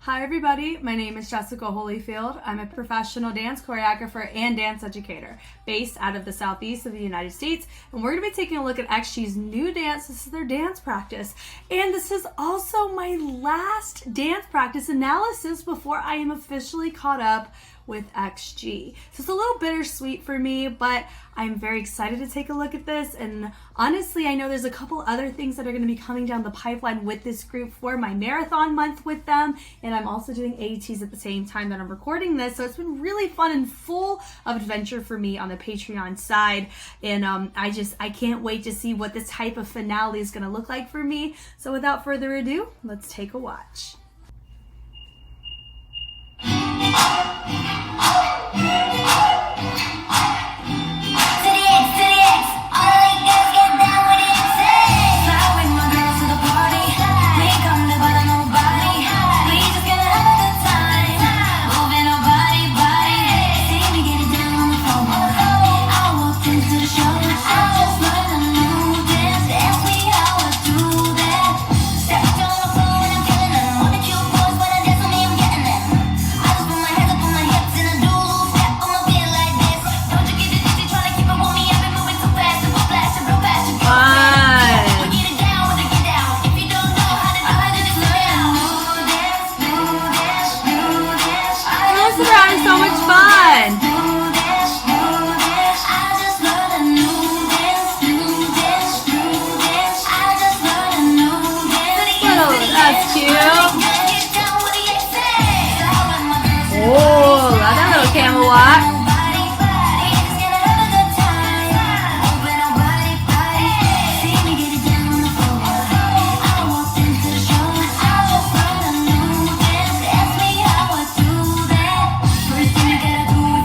Hi everybody, my name is Jessica Holyfield. I'm a professional dance choreographer and dance educator based out of the southeast of the United States, and we're going to be taking a look at XG's new dance. This is their dance practice, and this is also my last dance practice analysis before I am officially caught up with XG. So it's a little bittersweet for me, but I'm very excited to take a look at this. And honestly, I know there's a couple other things that are going to be coming down the pipeline with this group for my marathon month with them. And I'm also doing ATs at the same time that I'm recording this. So it's been really fun and full of adventure for me on the Patreon side. And I can't wait to see what this type of finale is going to look like for me. So without further ado, let's take a watch. So much fun! Oh, that's cute! Oh, love that little camel walk!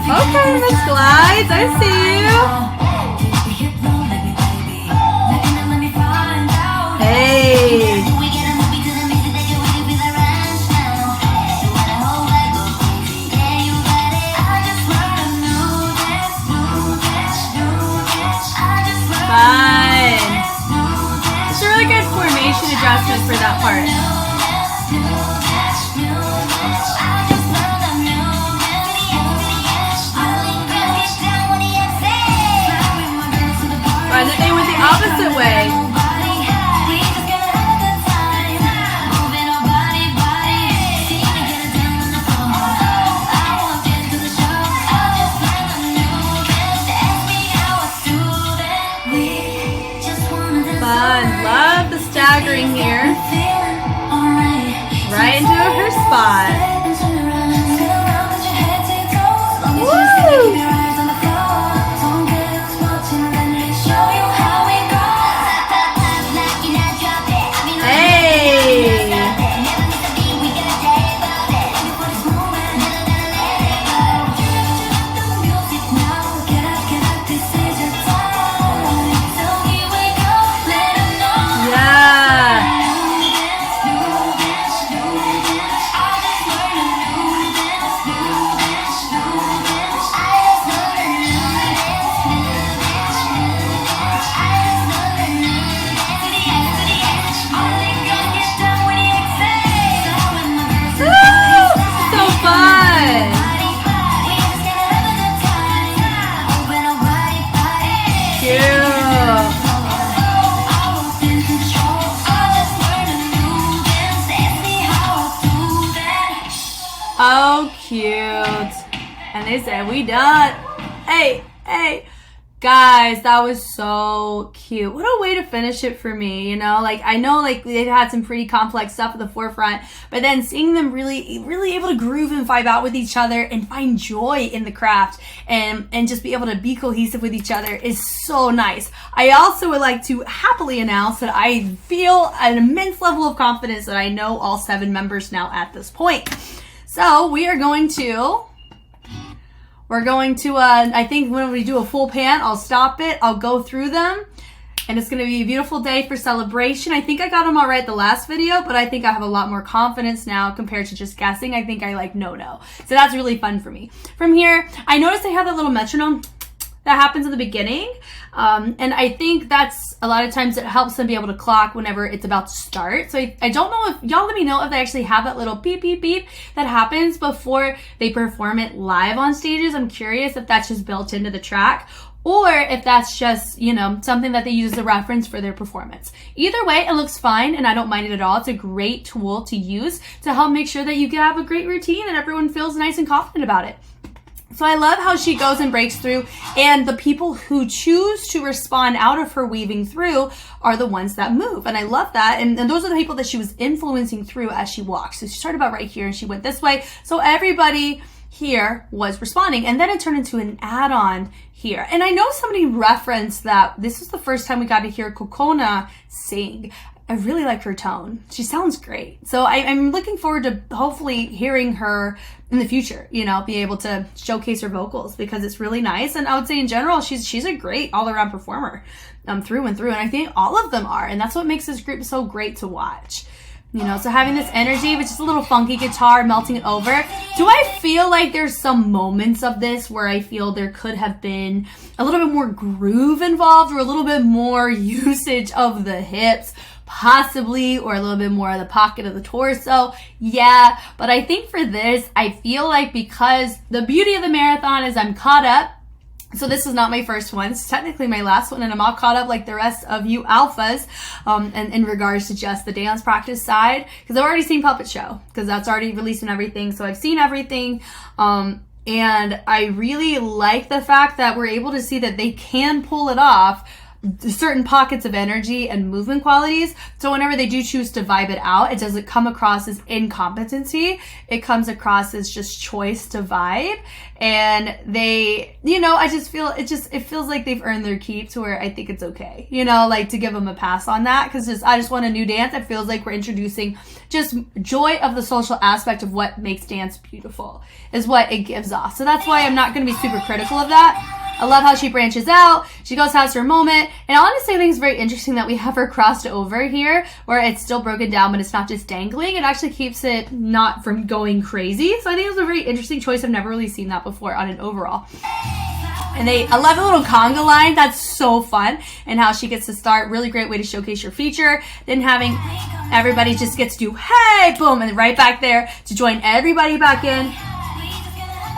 Okay, let's glide. I see you. Hey. Fun. It's a really good formation adjustment for that part. And then they went the opposite way. Fun. Love the staggering here. Right into her spot. Woo! Oh, cute. And they said, we done. Hey. Guys, that was so cute. What a way to finish it for me, you know? Like, I know, like, they've had some pretty complex stuff at the forefront, but then seeing them really able to groove and vibe out with each other and find joy in the craft and just be able to be cohesive with each other is so nice. I also would like to happily announce that I feel an immense level of confidence that I know all 7 members now at this point. So we're going to, I think when we do a full pan, I'll stop it, I'll go through them, and it's going to be a beautiful day for celebration. I think I got them all right the last video, but I think I have a lot more confidence now compared to just guessing. I think I like no. So that's really fun for me. From here, I noticed I have that little metronome. that happens in the beginning. And I think that's a lot of times it helps them be able to clock whenever it's about to start. So I don't know if y'all let me know if they actually have that little beep, beep, beep that happens before they perform it live on stages. I'm curious if that's just built into the track, or if that's just, you know, something that they use as a reference for their performance. Either way, it looks fine and I don't mind it at all. It's a great tool to use to help make sure that you can have a great routine and everyone feels nice and confident about it. So I love how she goes and breaks through, and the people who choose to respond out of her weaving through are the ones that move. And I love that. And those are the people that she was influencing through as she walks. So she started about right here and she went this way. So everybody here was responding, and then it turned into an add-on here. And I know somebody referenced that this was the first time we got to hear Kokona sing. I really like her tone. She sounds great. So I'm looking forward to hopefully hearing her in the future, you know, be able to showcase her vocals, because it's really nice. And I would say in general, she's a great all-around performer through and through. And I think all of them are. And that's what makes this group so great to watch. You know, so having this energy with just a little funky guitar, melting it over. Do I feel like there's some moments of this where I feel there could have been a little bit more groove involved, or a little bit more usage of the hips, possibly, or a little bit more of the pocket of the torso? Yeah, but I think for this, I feel like because the beauty of the marathon is I'm caught up. So this is not my first one. It's technically my last one, and I'm all caught up like the rest of you alphas, and in regards to just the dance practice side, because I've already seen Puppet Show, because that's already released and everything. So I've seen everything, and I really like the fact that we're able to see that they can pull it off, certain pockets of energy and movement qualities. So whenever they do choose to vibe it out, it doesn't come across as incompetency. It comes across as just choice to vibe. And they, you know, I just feel, it feels like they've earned their keep, to where I think it's okay, you know, like to give them a pass on that. Cause I just want a new dance that feels like we're introducing just joy of the social aspect of what makes dance beautiful, is what it gives off. So that's why I'm not going to be super critical of that. I love how she branches out. She goes, has her moment. And honestly, I think it's very interesting that we have her crossed over here, where it's still broken down, but it's not just dangling. It actually keeps it not from going crazy. So I think it was a very interesting choice. I've never really seen that before on an overall. And I love the little conga line. That's so fun. And how she gets to start. Really great way to showcase your feature. Then having everybody just gets to do, hey, boom, and right back there to join everybody back in.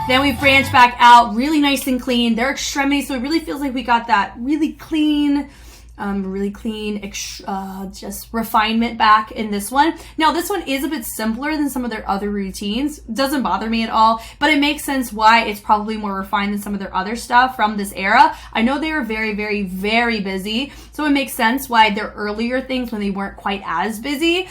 Then we branch back out, really nice and clean. Their extremities, so it really feels like we got that really clean, just refinement back in this one. Now, this one is a bit simpler than some of their other routines. It doesn't bother me at all, but it makes sense why it's probably more refined than some of their other stuff from this era. I know they were very, very, very busy, so it makes sense why their earlier things, when they weren't quite as busy,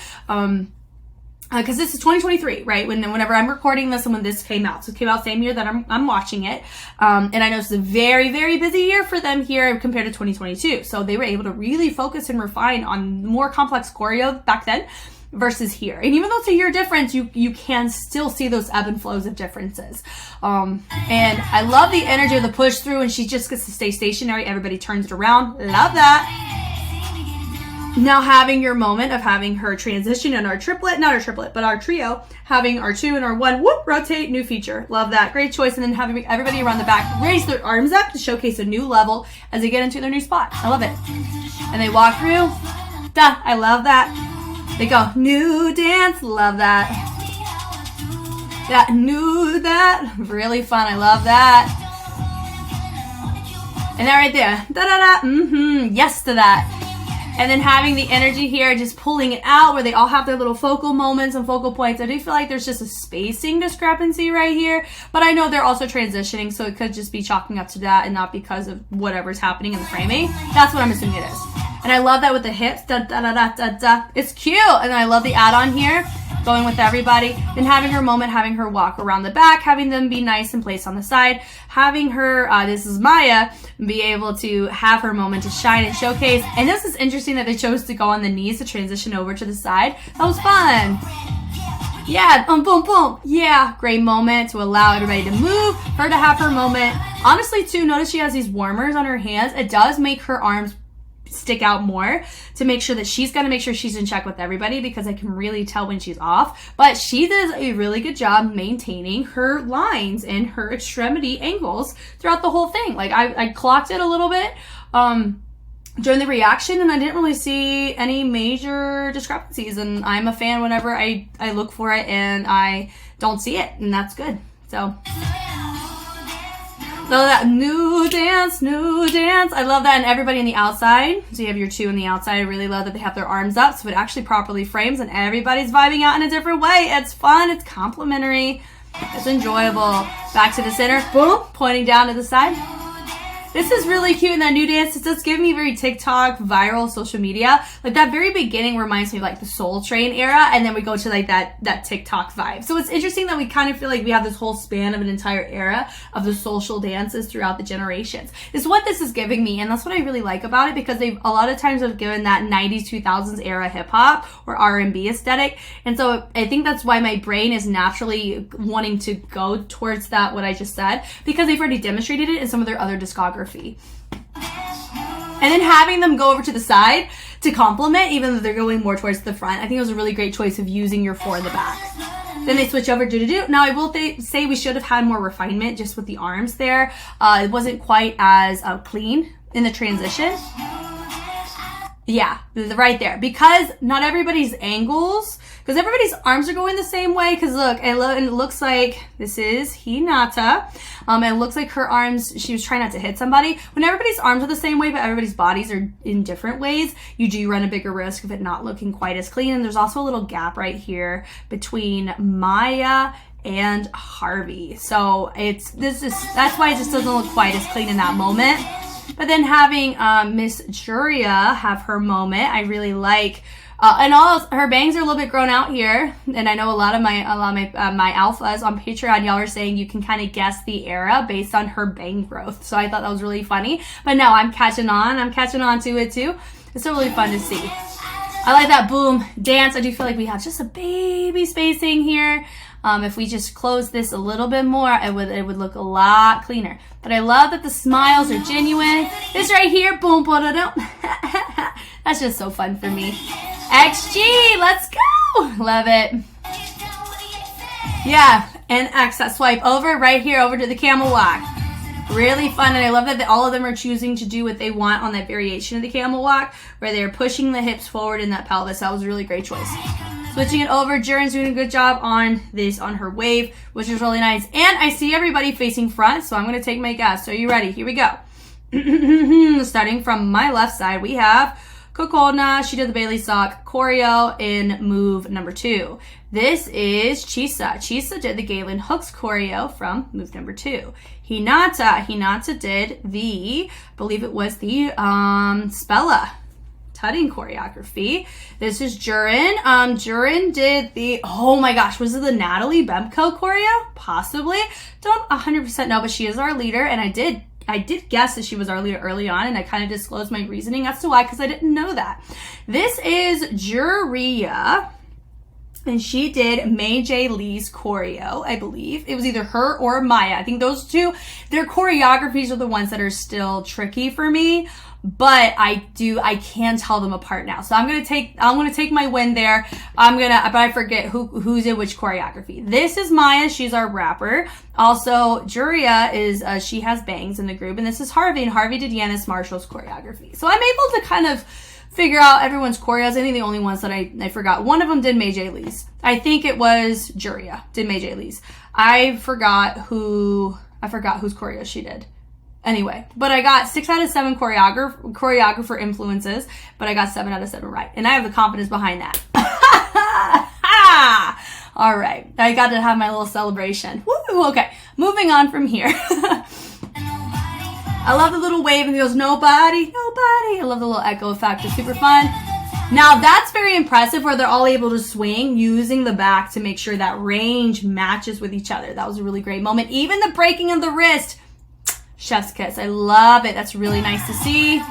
because this is 2023, right? Whenever I'm recording this and when this came out. So it came out same year that I'm watching it. And I know it's a very, very busy year for them here compared to 2022. So they were able to really focus and refine on more complex choreo back then versus here. And even though it's a year difference, you can still see those ebb and flows of differences. And I love the energy of the push through, and she just gets to stay stationary. Everybody turns it around. Love that. Now having your moment of having her transition and our triplet, not our triplet, but our trio, having our 2 and our 1, whoop, rotate, new feature. Love that. Great choice. And then having everybody around the back raise their arms up to showcase a new level as they get into their new spot. I love it. And they walk through. Duh, I love that. They go, new dance. Love that. That, really fun. I love that. And that right there. Da-da-da. Yes to that. And then having the energy here, just pulling it out, where they all have their little focal moments and focal points. I do feel like there's just a spacing discrepancy right here, but I know they're also transitioning, so it could just be chalking up to that and not because of whatever's happening in the framing. That's what I'm assuming it is. And I love that with the hips, da da da da da da. It's cute. And then I love the add-on here, going with everybody. Then having her moment, having her walk around the back, having them be nice and placed on the side, having her, this is Maya, be able to have her moment to shine and showcase. And this is interesting that they chose to go on the knees to transition over to the side. That was fun. Yeah, boom, boom. Yeah, great moment to allow everybody to move, her to have her moment. Honestly, too, notice she has these warmers on her hands. It does make her arms stick out more to make sure that she's got to make sure she's in check with everybody, because I can really tell when she's off. But she does a really good job maintaining her lines and her extremity angles throughout the whole thing. Like I clocked it a little bit during the reaction, and I didn't really see any major discrepancies. And I'm a fan whenever I look for it and I don't see it, and that's good. So that new dance. I love that. And everybody on the outside. So you have your two on the outside. I really love that they have their arms up so it actually properly frames and everybody's vibing out in a different way. It's fun. It's complimentary. It's enjoyable. Back to the center. Boom. Pointing down to the side. This is really cute in that new dance. It does give me very TikTok, viral, social media. Like that very beginning reminds me of like the Soul Train era, and then we go to like that TikTok vibe. So it's interesting that we kind of feel like we have this whole span of an entire era of the social dances throughout the generations. Is what this is giving me, and that's what I really like about it, because they've a lot of times have given that 90s, 2000s era hip hop or R&B aesthetic, and so I think that's why my brain is naturally wanting to go towards that, what I just said, because they've already demonstrated it in some of their other discography. And then having them go over to the side to complement, even though they're going more towards the front, I think it was a really great choice of using your four in the back. Then they switch over to Now I will say we should have had more refinement just with the arms there. It wasn't quite as clean in the transition. Yeah, right there. Because not everybody's angles, because everybody's arms are going the same way. Because look, it looks like this is Hinata. It looks like her arms, she was trying not to hit somebody. When everybody's arms are the same way, but everybody's bodies are in different ways, you do run a bigger risk of it not looking quite as clean. And there's also a little gap right here between Maya and Harvey. So that's why it just doesn't look quite as clean in that moment. But then having Miss Juria have her moment, I really like. And her bangs are a little bit grown out here, and I know a lot of my alphas on Patreon, y'all are saying you can kind of guess the era based on her bang growth. So I thought that was really funny. But no, I'm catching on to it too. It's still really fun to see. I like that boom dance. I do feel like we have just a baby spacing here. If we just close this a little bit more, it would look a lot cleaner. But I love that the smiles are genuine. This right here, boom, ba-da-dum. That's just so fun for me. XG, let's go. Love it. Yeah, and X, that swipe over right here, over to the camel walk. Really fun, and I love that all of them are choosing to do what they want on that variation of the camel walk, where they're pushing the hips forward in that pelvis. That was a really great choice. Switching it over, Jurin's doing a good job on her wave, which is really nice. And I see everybody facing front, so I'm going to take my guess. So are you ready? Here we go. Starting from my left side, we have Kokona. She did the Bailey sock choreo in move number 2. This is Chisa. Chisa did the Galen Hooks choreo from move number 2. Hinata did I believe it was the Spella tutting choreography. This is Jurin. Jurin did the, oh my gosh, was it the Natalie Bemko choreo? Possibly. Don't 100% know, but she is our leader, and I did guess that she was our leader early on, and I kind of disclosed my reasoning as to why, because I didn't know that. This is Juria, and she did May J. Lee's choreo, I believe. It was either her or Maya. I think those two, their choreographies are the ones that are still tricky for me, but I can tell them apart now. So I'm gonna take my win there. But I forget who did which choreography. This is Maya, she's our rapper. Also, Juria is she has bangs in the group, and this is Harvey, and Harvey did Yanis Marshall's choreography. So I'm able to kind of figure out everyone's choreos. I think the only ones that I forgot, one of them did May J. Lee's. I think it was Juria did May J. Lee's. I forgot whose choreo she did. Anyway, but I got 6 out of 7 choreographer influences, but I got 7 out of 7 right. And I have the confidence behind that. All right. I got to have my little celebration. Woo! Okay. Moving on from here. I love the little wave, and he goes, nobody. I love the little echo effect. It's super fun. Now, that's very impressive, where they're all able to swing using the back to make sure that range matches with each other. That was a really great moment. Even the breaking of the wrist. Chef's kiss. I love it. That's really nice to see.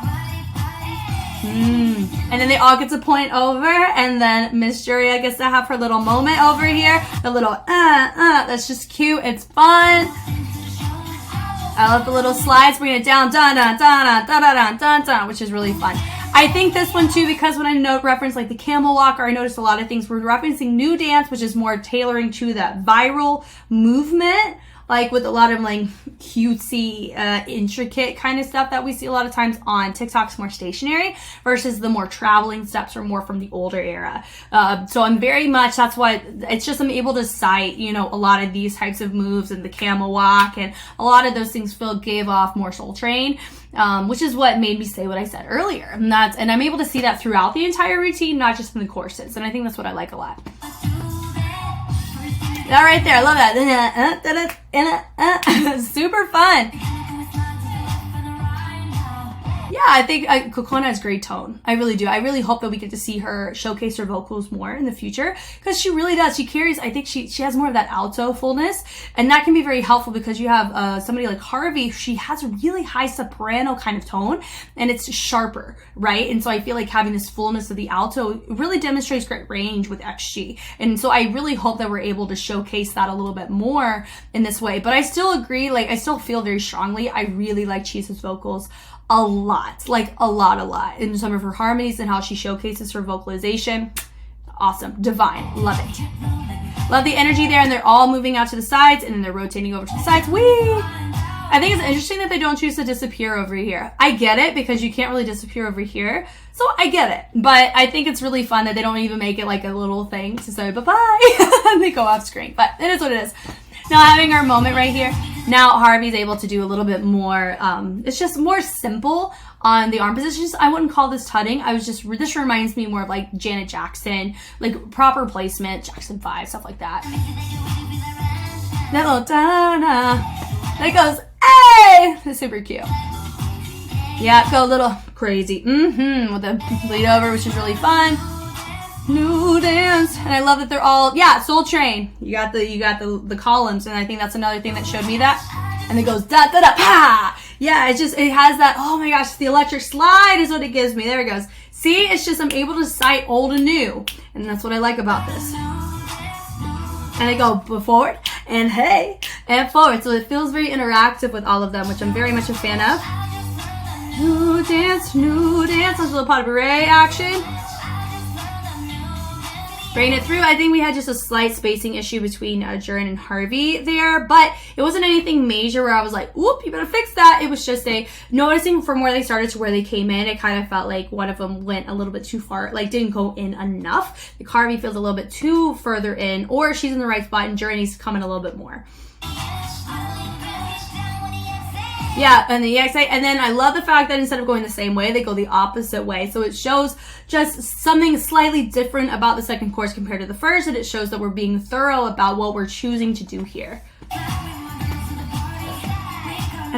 And then they all get to point over, and then Miss Juria gets to have her little moment over here. The little that's just cute. It's fun. I love the little slides, bringing it down, dun dun dun dun dun dun dun dun, which is really fun. I think this one too, because when I reference like the camel walk, or I noticed a lot of things, we're referencing new dance, which is more tailoring to that viral movement, like with a lot of like cutesy, intricate kind of stuff that we see a lot of times on TikTok's more stationary versus the more traveling steps are more from the older era. So I'm very much, that's why it's just, I'm able to cite, you know, a lot of these types of moves and the camel walk and a lot of those things gave off more Soul Train, which is what made me say what I said earlier. And I'm able to see that throughout the entire routine, not just in the courses. And I think that's what I like a lot. That right there, I love that. Super fun. Yeah, I think Kokona has great tone. I really do. I really hope that we get to see her showcase her vocals more in the future, because she really does. She carries, I think she has more of that alto fullness, and that can be very helpful because you have somebody like Harvey. She has a really high soprano kind of tone, and it's sharper, right? And so I feel like having this fullness of the alto really demonstrates great range with XG. And so I really hope that we're able to showcase that a little bit more in this way. But I still agree, like I still feel very strongly, I really like Chisa's vocals a lot, like a lot in some of her harmonies and how she showcases her vocalization. Awesome, divine, love it. Love the energy there, and they're all moving out to the sides and then they're rotating over to the sides. Whee! I think it's interesting that they don't choose to disappear over here. I get it, because you can't really disappear over here, so I get it. But I think it's really fun that they don't even make it like a little thing to say bye-bye and they go off screen, but it is what it is. Now having our moment right here, now Harvey's able to do a little bit more, it's just more simple on the arm positions. I wouldn't call this tutting. This reminds me more of like Janet Jackson, like proper placement, Jackson 5, stuff like that. That little da-da, that goes, hey! It's super cute. Yeah, go a little crazy. With the bleed over, which is really fun. New dance, and I love that they're all Soul Train. You got the columns, and I think that's another thing that showed me that. And it goes da da da pa. Yeah, it has that. Oh my gosh, the electric slide is what it gives me. There it goes. See, it's just I'm able to cite old and new, and that's what I like about this. And I go forward and hey and forward, so it feels very interactive with all of them, which I'm very much a fan of. New dance, that's a little pot de beret action. Bring it through. I think we had just a slight spacing issue between Jurin and Harvey there, but it wasn't anything major where I was like, whoop, you better fix that. It was just noticing from where they started to where they came in, it kind of felt like one of them went a little bit too far, like didn't go in enough. Like Harvey feels a little bit too further in, or she's in the right spot and Jurin needs to come in a little bit more. Yeah, and the EXA, and then I love the fact that instead of going the same way, they go the opposite way. So it shows just something slightly different about the second course compared to the first, and it shows that we're being thorough about what we're choosing to do here. And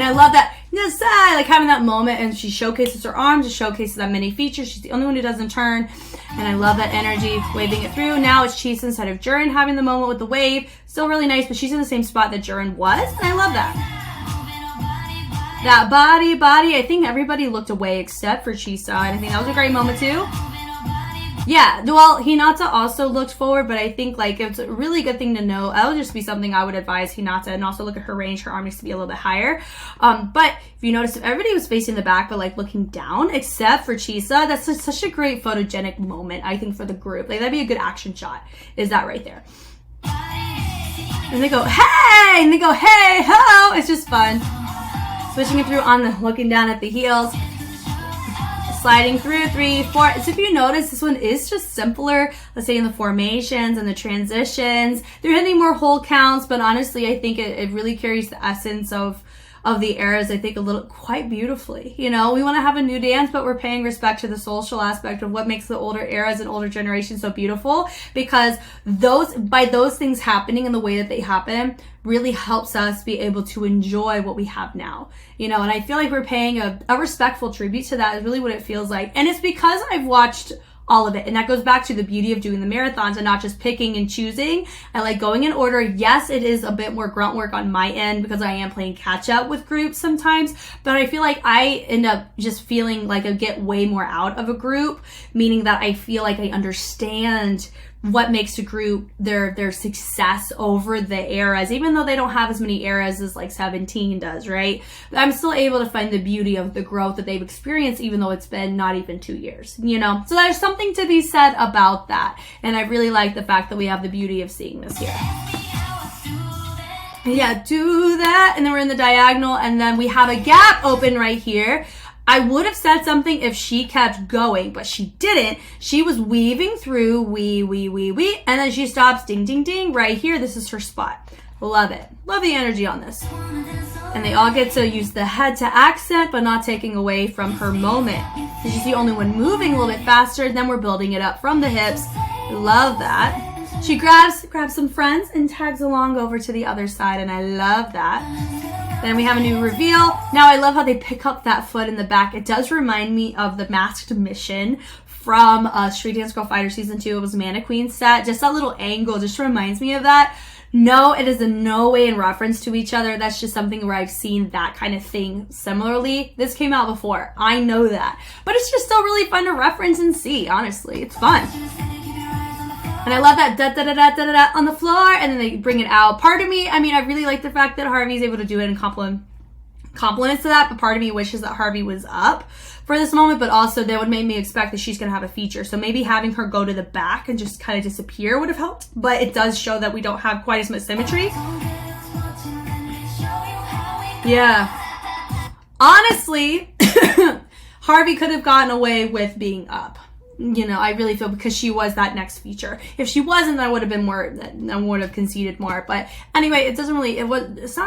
I love that, yes, like having that moment, and she showcases her arms, she showcases that many features. She's the only one who doesn't turn, and I love that energy, waving it through. Now it's Chisa instead of Jurin having the moment with the wave. Still really nice, but she's in the same spot that Jurin was, and I love that. That body, I think everybody looked away except for Chisa, and I think that was a great moment too. Yeah, well, Hinata also looked forward, but I think like it's a really good thing to know. That would just be something I would advise Hinata, and also look at her range. Her arm needs to be a little bit higher. But if you notice, if everybody was facing the back but like looking down, except for Chisa, that's such a great photogenic moment, I think, for the group. Like that'd be a good action shot, is that right there. And they go, hey! And they go, hey, ho! It's just fun. Switching it through on the looking down at the heels. Sliding through 3, 4. So if you notice, this one is just simpler, let's say in the formations and the transitions. They're hitting more whole counts, but honestly, I think it really carries the essence of the eras, I think, quite beautifully. You know, we want to have a new dance, but we're paying respect to the social aspect of what makes the older eras and older generations so beautiful, because by those things happening in the way that they happen really helps us be able to enjoy what we have now. You know, and I feel like we're paying a respectful tribute to that is really what it feels like. And it's because I've watched all of it. And that goes back to the beauty of doing the marathons and not just picking and choosing. I like going in order. Yes, it is a bit more grunt work on my end because I am playing catch up with groups sometimes, but I feel like I end up just feeling like I get way more out of a group, meaning that I feel like I understand what makes a group their success over the eras, even though they don't have as many eras as like 17 does, right? But I'm still able to find the beauty of the growth that they've experienced, even though it's been not even 2 years, you know? So there's something to be said about that. And I really like the fact that we have the beauty of seeing this here. Yeah, do that. And then we're in the diagonal, and then we have a gap open right here. I would have said something if she kept going, but she didn't. She was weaving through, and then she stops, ding, ding, ding, right here. This is her spot. Love it. Love the energy on this. And they all get to use the head to accent, but not taking away from her moment. She's the only one moving a little bit faster, then we're building it up from the hips. Love that. She grabs some friends and tags along over to the other side, and I love that. Then we have a new reveal. Now I love how they pick up that foot in the back. It does remind me of the Masked Mission from Street Dance Girl Fighter Season 2. It was Mana Queen set. Just that little angle just reminds me of that. No, it is in no way in reference to each other. That's just something where I've seen that kind of thing similarly. This came out before. I know that. But it's just still really fun to reference and see, honestly. It's fun. And I love that da-da-da-da-da-da on the floor, and then they bring it out. Part of me, I mean, I really like the fact that Harvey's able to do it in compliments to that, but part of me wishes that Harvey was up for this moment, but also that would make me expect that she's going to have a feature. So maybe having her go to the back and just kind of disappear would have helped, but it does show that we don't have quite as much symmetry. Yeah. Honestly, Harvey could have gotten away with being up. You know, I really feel, because she was that next feature. If she wasn't, I would have been more, I would have conceded more. But anyway, it's not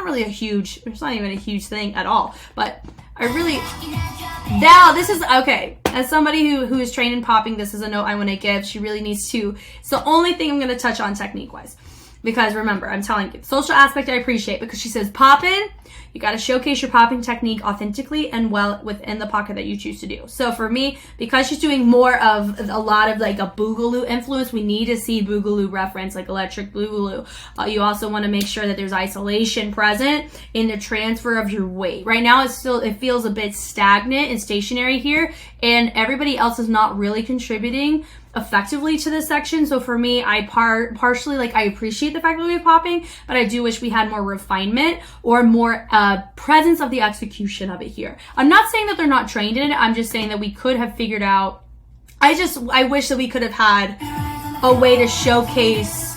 even a huge thing at all. But I really, now this is, okay, as somebody who is trained in popping, this is a note I want to give. She really needs to, it's the only thing I'm going to touch on technique wise. Because remember, I'm telling you, social aspect I appreciate, because she says popping, you got to showcase your popping technique authentically and well within the pocket that you choose to do. So for me, because she's doing more of a lot of like a boogaloo influence, we need to see boogaloo reference, like electric boogaloo. You also want to make sure that there's isolation present in the transfer of your weight. Right now, it feels a bit stagnant and stationary here, and everybody else is not really contributing effectively to this section. So for me, I partially, like, I appreciate the fact that we have popping, but I do wish we had more refinement or more presence of the execution of it here. I'm not saying that they're not trained in it. I'm just saying that we could have figured out, I wish that we could have had a way to showcase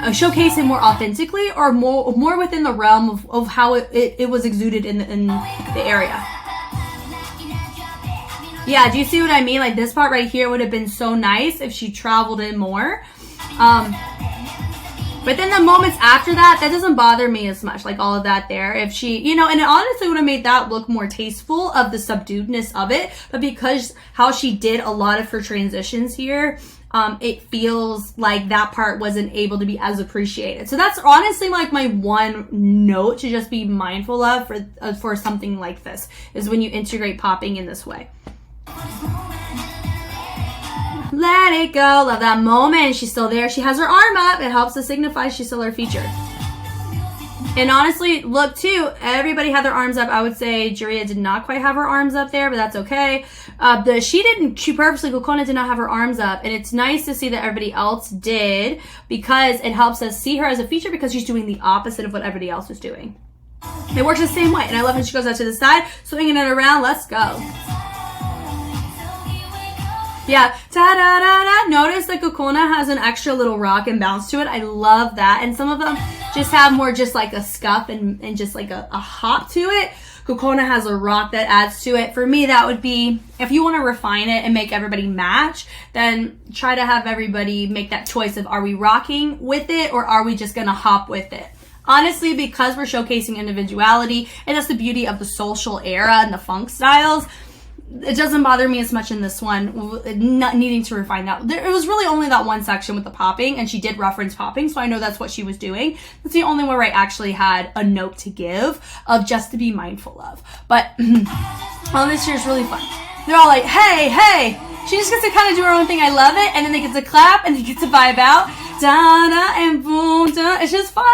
it more authentically, or more within the realm of how it was exuded in the area. Yeah, do you see what I mean? Like, this part right here would have been so nice if she traveled in more. But then the moments after that doesn't bother me as much, like all of that there. If she, you know, and it honestly would have made that look more tasteful of the subduedness of it. But because how she did a lot of her transitions here, it feels like that part wasn't able to be as appreciated. So that's honestly like my one note to just be mindful of for something like this, is when you integrate popping in this way. Let it go. Love that moment. She's still there. She has her arm up. It helps to signify she's still her feature. And honestly, look too, everybody had their arms up. I would say Juria did not quite have her arms up there, but that's okay. Kokona did not have her arms up. And it's nice to see that everybody else did, because it helps us see her as a feature, because she's doing the opposite of what everybody else is doing. It works the same way. And I love when she goes out to the side, swinging it around. Let's go. Yeah, ta-da-da-da. Notice that Kokona has an extra little rock and bounce to it. I love that. And some of them just have more just like a scuff and just like a hop to it. Kokona has a rock that adds to it. For me, that would be, if you want to refine it and make everybody match, then try to have everybody make that choice of, are we rocking with it or are we just going to hop with it? Honestly, because we're showcasing individuality, and that's the beauty of the social era and the funk styles, it doesn't bother me as much in this one, not needing to refine that. It was really only that one section with the popping, and she did reference popping, so I know that's what she was doing. That's the only one where I actually had a note to give of just to be mindful of. But this year is really fun. They're all like, hey, hey. She just gets to kind of do her own thing. I love it. And then they get to clap and they get to vibe out. Da-da and boom, da. It's just fun.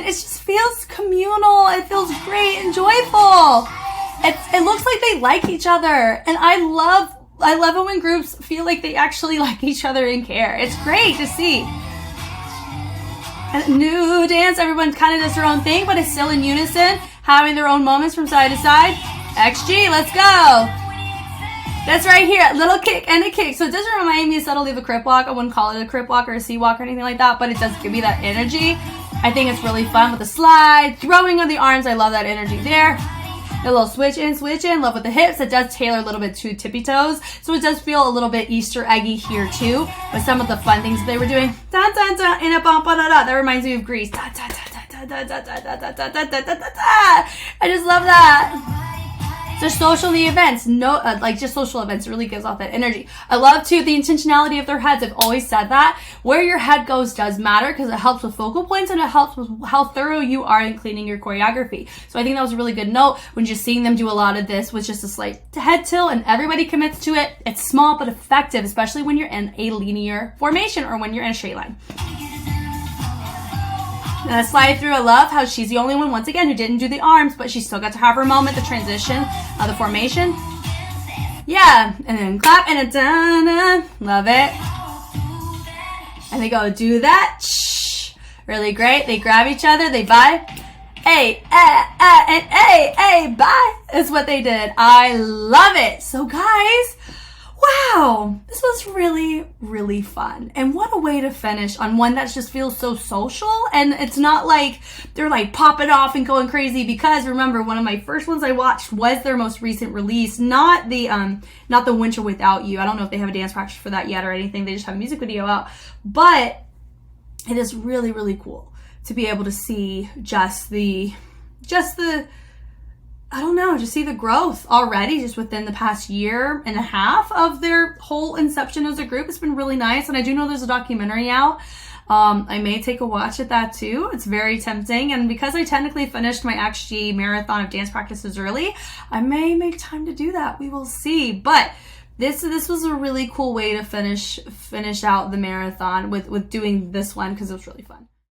It just feels communal. It feels great and joyful. It looks like they like each other. And I love I love it when groups feel like they actually like each other and care. It's great to see. And new dance, everyone kind of does their own thing, but it's still in unison, having their own moments from side to side. XG, let's go. That's right here, little kick and a kick. So it doesn't remind me subtly of a crip walk. I wouldn't call it a crip walk or a sea walk or anything like that, but it does give me that energy. I think it's really fun with the slide, throwing of the arms. I love that energy there. A little switch in, love with the hips. It does tailor a little bit to tippy toes. So it does feel a little bit Easter eggy here too. With some of the fun things they were doing. Dun, dun, dun, in a bump, da, da. That reminds me of Grease. Da, da, da, da, da, da, da, da, da, da, da, da, da, da. I just love that. Just socially events, like just social events, it really gives off that energy. I love too the intentionality of their heads. I've always said that where your head goes does matter because it helps with focal points and it helps with how thorough you are in cleaning your choreography. So I think that was a really good note when just seeing them do a lot of this with just a slight head tilt and everybody commits to it. It's small but effective, especially when you're in a linear formation or when you're in a straight line. And a slide through, I love how she's the only one, once again, who didn't do the arms, but she still got to have her moment, the transition of the formation. Yeah, and then clap and a da-na. Love it. And they go do that. Shh. Really great. They grab each other, they bye. And bye. Is what they did. I love it. So guys, wow, this was really, really fun. And what a way to finish on one that just feels so social. And it's not like they're like popping off and going crazy because remember, one of my first ones I watched was their most recent release, not the Winter Without You. I don't know if they have a dance practice for that yet or anything. They just have a music video out. But it is really, really cool to be able to see just the I don't know, just see the growth already just within the past year and a half of their whole inception as a group. It's been really nice. And I do know there's a documentary out. I may take a watch at that too. It's very tempting. And because I technically finished my XG marathon of dance practices early, I may make time to do that. We will see. But this was a really cool way to finish out the marathon with doing this one because it was really fun.